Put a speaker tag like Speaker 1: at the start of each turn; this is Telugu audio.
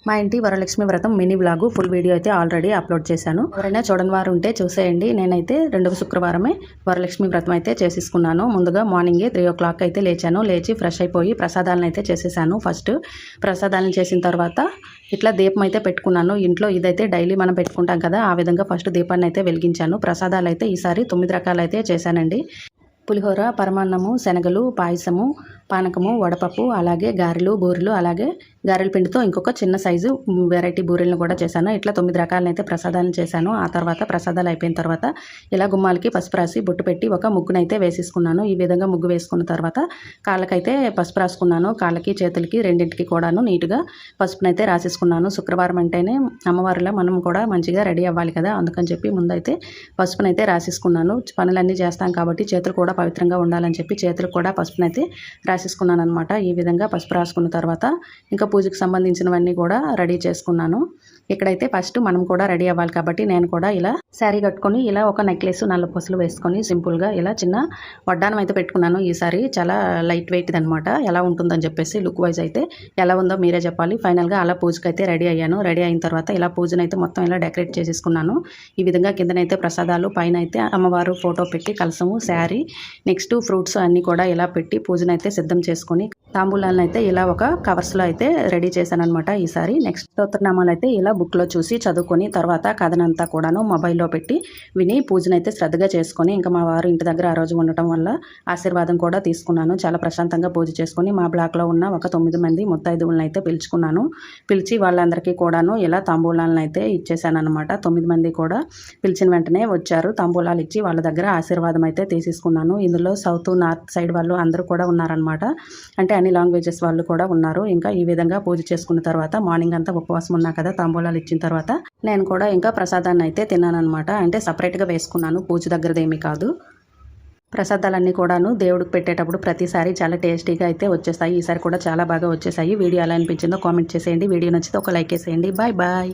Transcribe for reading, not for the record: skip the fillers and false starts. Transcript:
Speaker 1: మా ఇంటి వరలక్ష్మి వ్రతం మినీ వ్లాగు ఫుల్ వీడియో అయితే ఆల్రెడీ అప్లోడ్ చేశాను. ఎవరైనా చూడని వారు ఉంటే చూసేయండి. నేనైతే 2వ శుక్రవారమే వరలక్ష్మి వ్రతం అయితే చేసేసుకున్నాను. ముందుగా మార్నింగే 3 o'clock అయితే లేచాను. లేచి ఫ్రెష్ అయిపోయి ప్రసాదాలను అయితే చేసేసాను. ఫస్ట్ ప్రసాదాలను చేసిన తర్వాత ఇట్లా దీపం అయితే పెట్టుకున్నాను. ఇంట్లో ఇదైతే డైలీ మనం పెట్టుకుంటాం కదా, ఆ విధంగా ఫస్ట్ దీపాన్ని అయితే వెలిగించాను. ప్రసాదాలు అయితే ఈసారి 9 రకాలు అయితే చేశానండి. పులిహోర, పరమాన్నము, శనగలు, పాయసము, పానకము, వడపప్పు, అలాగే గారెలు, బూరెలు, అలాగే గారెల పిండితో ఇంకొక చిన్న సైజు వెరైటీ బూరెలను కూడా చేశాను. ఇట్లా 9 రకాలను అయితే ప్రసాదాలను చేశాను. ఆ తర్వాత ప్రసాదాలు అయిపోయిన తర్వాత ఇలా గుమ్మాలకి పసుపు రాసి బొట్టు పెట్టి ఒక ముగ్గునైతే వేసేసుకున్నాను. ఈ విధంగా ముగ్గు వేసుకున్న తర్వాత కాళ్ళకైతే పసుపు రాసుకున్నాను. కాళ్ళకి చేతులకి రెండింటికి కూడాను నీట్గా పసుపునైతే రాసేసుకున్నాను. శుక్రవారం అంటేనే అమ్మవారిలో మనం కూడా మంచిగా రెడీ అవ్వాలి కదా, అందుకని చెప్పి ముందైతే పసుపునైతే రాసేసుకున్నాను. పనులన్నీ చేస్తాం కాబట్టి చేతులు కూడా పవిత్రంగా ఉండాలని చెప్పి చేతులకు కూడా పసుపునైతే రాసేసుకున్నాను అనమాట. ఈ విధంగా పసుపు రాసుకున్న తర్వాత ఇంకా పూజకు సంబంధించినవన్నీ కూడా రెడీ చేసుకున్నాను. ఇక్కడైతే ఫస్ట్ మనం కూడా రెడీ అవ్వాలి కాబట్టి నేను కూడా ఇలా శారీ కట్టుకొని ఇలా ఒక నెక్లెస్, నల్ల పూసలు వేసుకొని సింపుల్గా ఇలా చిన్న వడ్డానం అయితే పెట్టుకున్నాను. ఈసారి చాలా లైట్ వెయిట్ది అనమాట. ఎలా ఉంటుందని చెప్పేసి లుక్ వైజ్ అయితే ఎలా ఉందో మీరే చెప్పాలి. ఫైనల్గా అలా పూజకి అయితే రెడీ అయ్యాను. రెడీ అయిన తర్వాత ఇలా పూజనైతే మొత్తం ఇలా డెకరేట్ చేసేసుకున్నాను. ఈ విధంగా కిందనైతే ప్రసాదాలు, పైన అయితే అమ్మవారు ఫోటో పెట్టి కలసము, శారీ, నెక్స్ట్ ఫ్రూట్స్ అన్నీ కూడా ఇలా పెట్టి పూజనైతే సిద్ధం చేసుకొని తాంబూలాలను అయితే ఇలా ఒక కవర్స్లో అయితే రెడీ చేశాను అనమాట. ఈసారి నెక్స్ట్ స్తోత్రనామాలు అయితే ఇలా బుక్లో చూసి చదువుకొని తర్వాత కథనంతా కూడాను మొబైల్లో పెట్టి విని పూజనైతే శ్రద్ధగా చేసుకొని ఇంకా మా వారు ఇంటి దగ్గర ఆ రోజు ఉండటం వల్ల ఆశీర్వాదం కూడా తీసుకున్నాను. చాలా ప్రశాంతంగా పూజ చేసుకొని మా బ్లాక్లో ఉన్న ఒక 9 మంది ముత్తైదువులను అయితే పిలుచుకున్నాను. పిలిచి వాళ్ళందరికీ కూడాను ఇలా తాంబూలాలను అయితే ఇచ్చేసాను అనమాట. 9 మంది కూడా పిలిచిన వెంటనే వచ్చారు. తాంబూలాలు ఇచ్చి వాళ్ళ దగ్గర ఆశీర్వాదం అయితే తీసేసుకున్నాను. ఇందులో సౌత్, నార్త్ సైడ్ వాళ్ళు అందరూ కూడా ఉన్నారనమాట. అంటే అన్ని లాంగ్వేజెస్ వాళ్ళు కూడా ఉన్నారు. ఇంకా ఈ విధంగా పూజ చేసుకున్న తర్వాత మార్నింగ్ అంతా ఉపవాసం ఉన్నా కదా, తాంబూలాలు ఇచ్చిన తర్వాత నేను కూడా ఇంకా ప్రసాదాన్ని అయితే తిన్నాను అనమాట. అంటే సపరేట్గా వేసుకున్నాను, పూజ దగ్గరదేమీ కాదు. ప్రసాదాలన్నీ కూడాను దేవుడికి పెట్టేటప్పుడు ప్రతిసారి చాలా టేస్టీగా అయితే వచ్చేస్తాయి. ఈసారి కూడా చాలా బాగా వచ్చేసాయి. వీడియో ఎలా అనిపించిందో కామెంట్ చేసేయండి. వీడియో నచ్చితే ఒక లైక్ వేసేయండి. Bye bye.